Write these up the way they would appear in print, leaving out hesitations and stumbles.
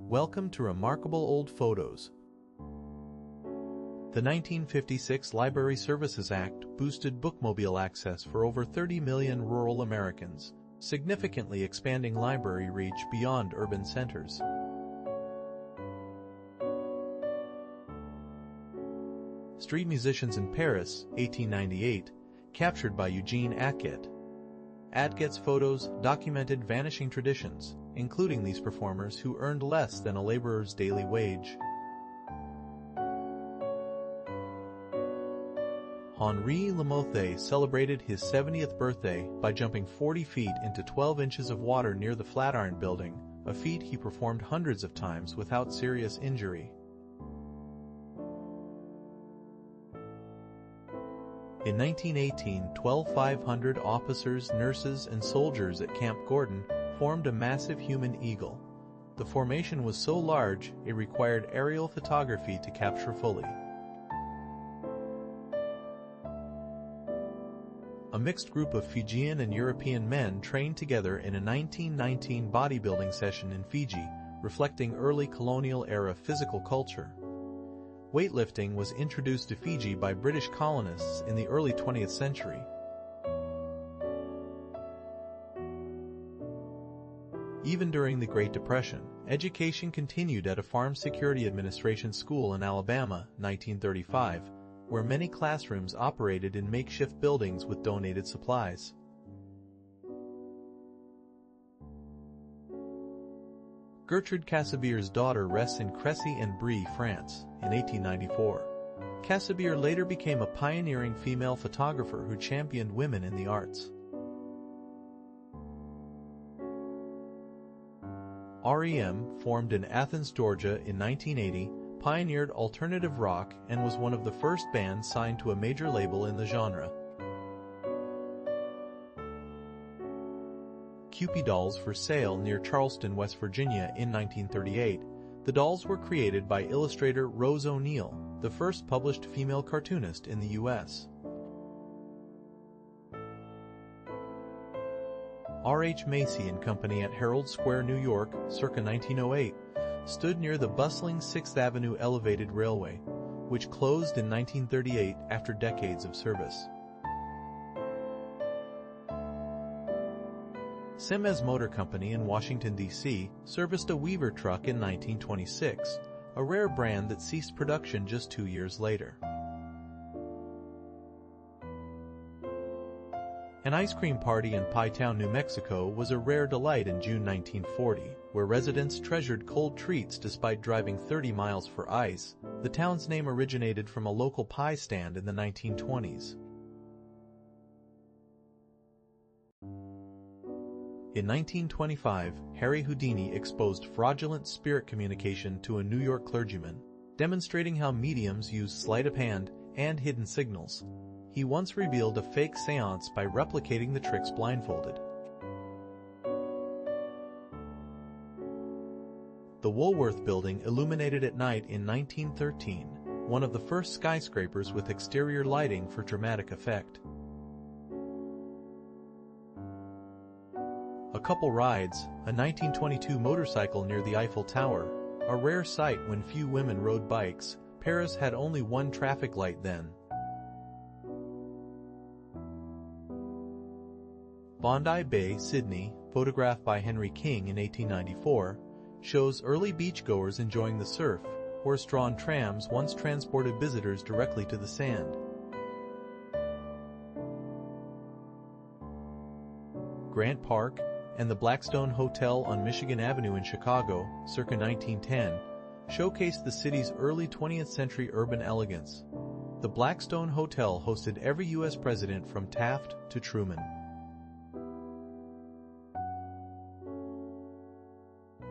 Welcome to Remarkable Old Photos. The 1956 Library Services Act boosted bookmobile access for over 30 million rural Americans, significantly expanding library reach beyond urban centers. Street Musicians in Paris, 1898, captured by Eugene Atget. Atget's photos documented vanishing traditions, including these performers who earned less than a laborer's daily wage. Henri Lamothe celebrated his 70th birthday by jumping 40 feet into 12 inches of water near the Flatiron Building, a feat he performed hundreds of times without serious injury. In 1918, 12,500 officers, nurses, and soldiers at Camp Gordon formed a massive human eagle. The formation was so large, it required aerial photography to capture fully. A mixed group of Fijian and European men trained together in a 1919 bodybuilding session in Fiji, reflecting early colonial-era physical culture. Weightlifting was introduced to Fiji by British colonists in the early 20th century. Even during the Great Depression, education continued at a Farm Security Administration school in Alabama, 1935, where many classrooms operated in makeshift buildings with donated supplies. Gertrude Cassavier's daughter rests in Crécy-en-Brie, France, in 1894. Cassabier later became a pioneering female photographer who championed women in the arts. REM, formed in Athens, Georgia in 1980, pioneered alternative rock and was one of the first bands signed to a major label in the genre. Kewpie dolls for sale near Charleston, West Virginia in 1938. The dolls were created by illustrator Rose O'Neill, the first published female cartoonist in the U.S. R.H. Macy and Company at Herald Square, New York, circa 1908, stood near the bustling 6th Avenue Elevated Railway, which closed in 1938 after decades of service. Siemens Motor Company in Washington, D.C., serviced a Weaver truck in 1926, a rare brand that ceased production just 2 years later. An ice cream party in Pie Town, New Mexico was a rare delight in June 1940, where residents treasured cold treats despite driving 30 miles for ice. The town's name originated from a local pie stand in the 1920s. In 1925, Harry Houdini exposed fraudulent spirit communication to a New York clergyman, demonstrating how mediums use sleight of hand and hidden signals. He once revealed a fake seance by replicating the tricks blindfolded. The Woolworth Building illuminated at night in 1913, one of the first skyscrapers with exterior lighting for dramatic effect. A couple rides, a 1922 motorcycle near the Eiffel Tower, a rare sight when few women rode bikes. Paris had only one traffic light then. Bondi Bay, Sydney, photographed by Henry King in 1894, shows early beachgoers enjoying the surf. Horse-drawn trams once transported visitors directly to the sand. Grant Park and the Blackstone Hotel on Michigan Avenue in Chicago, circa 1910, showcased the city's early 20th century urban elegance. The Blackstone Hotel hosted every U.S. president from Taft to Truman.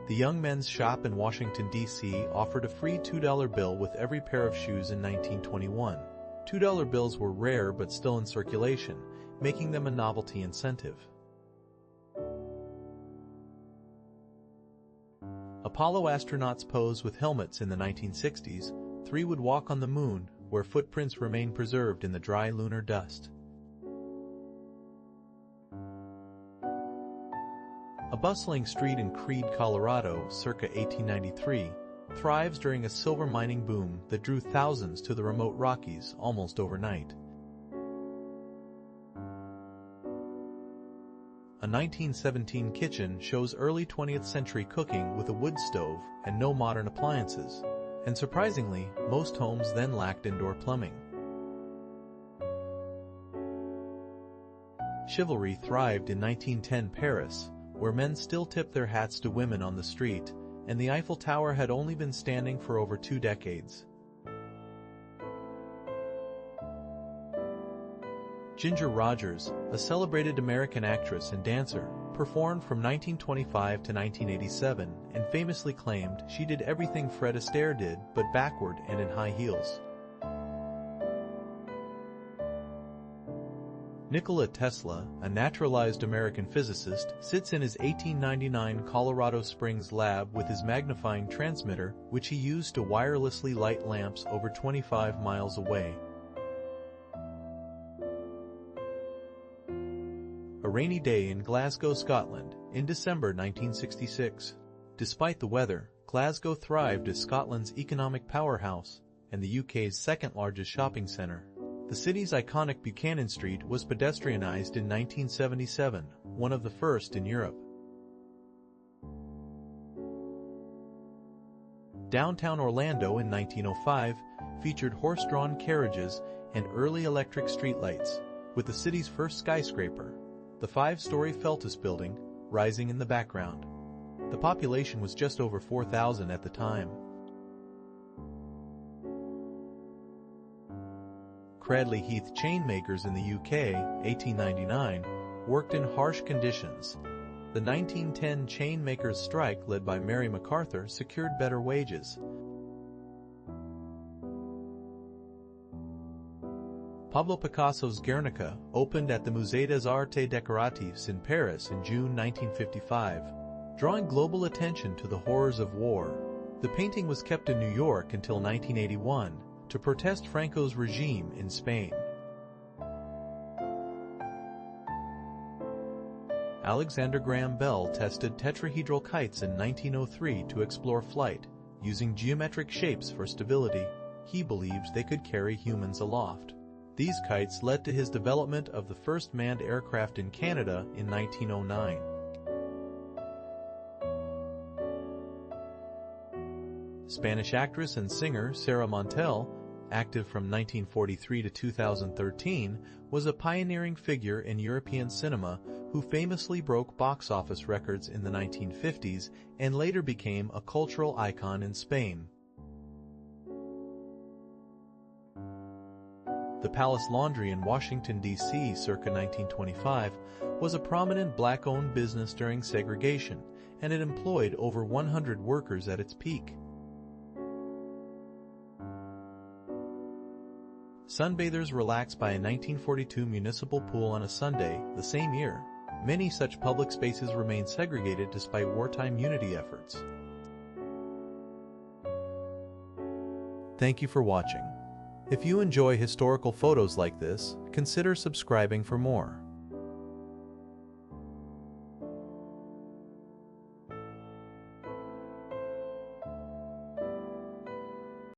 The Young Men's Shop in Washington, D.C. offered a free $2 bill with every pair of shoes in 1921. $2 bills were rare but still in circulation, making them a novelty incentive. Apollo astronauts posed with helmets in the 1960s. 3 would walk on the moon, where footprints remain preserved in the dry lunar dust. A A bustling street in Creede, Colorado, circa 1893, thrives during a silver mining boom that drew thousands to the remote Rockies almost overnight. A 1917 kitchen shows early 20th century cooking with a wood stove and no modern appliances, and surprisingly, most homes then lacked indoor plumbing. Chivalry thrived in 1910 Paris, where men still tipped their hats to women on the street, and the Eiffel Tower had only been standing for over 2 decades. Ginger Rogers, a celebrated American actress and dancer, performed from 1925 to 1987 and famously claimed she did everything Fred Astaire did but backward and in high heels. Nikola Tesla, a naturalized American physicist, sits in his 1899 Colorado Springs lab with his magnifying transmitter, which he used to wirelessly light lamps over 25 miles away. A rainy day in Glasgow, Scotland, in December 1966. Despite the weather, Glasgow thrived as Scotland's economic powerhouse and the UK's second-largest shopping centre. The city's iconic Buchanan Street was pedestrianised in 1977, one of the first in Europe. Downtown Orlando in 1905 featured horse-drawn carriages and early electric streetlights, with the city's first skyscraper, the 5-story Feltus building, rising in the background. The population was just over 4,000 at the time. Cradley Heath chainmakers in the UK, 1899, worked in harsh conditions. The 1910 chainmakers' strike led by Mary MacArthur secured better wages. Pablo Picasso's Guernica opened at the Musée des Arts Décoratifs in Paris in June 1955, drawing global attention to the horrors of war. The painting was kept in New York until 1981, to protest Franco's regime in Spain. Alexander Graham Bell tested tetrahedral kites in 1903 to explore flight, using geometric shapes for stability. He believed they could carry humans aloft. These kites led to his development of the first manned aircraft in Canada in 1909. Spanish actress and singer Sarah Montiel, active from 1943 to 2013, was a pioneering figure in European cinema who famously broke box office records in the 1950s and later became a cultural icon in Spain. The Palace Laundry in Washington, D.C. circa 1925 was a prominent black-owned business during segregation, and it employed over 100 workers at its peak. Sunbathers relax by a 1942 municipal pool on a Sunday the same year. Many such public spaces remain segregated despite wartime unity efforts. Thank you for watching. If you enjoy historical photos like this, consider subscribing for more.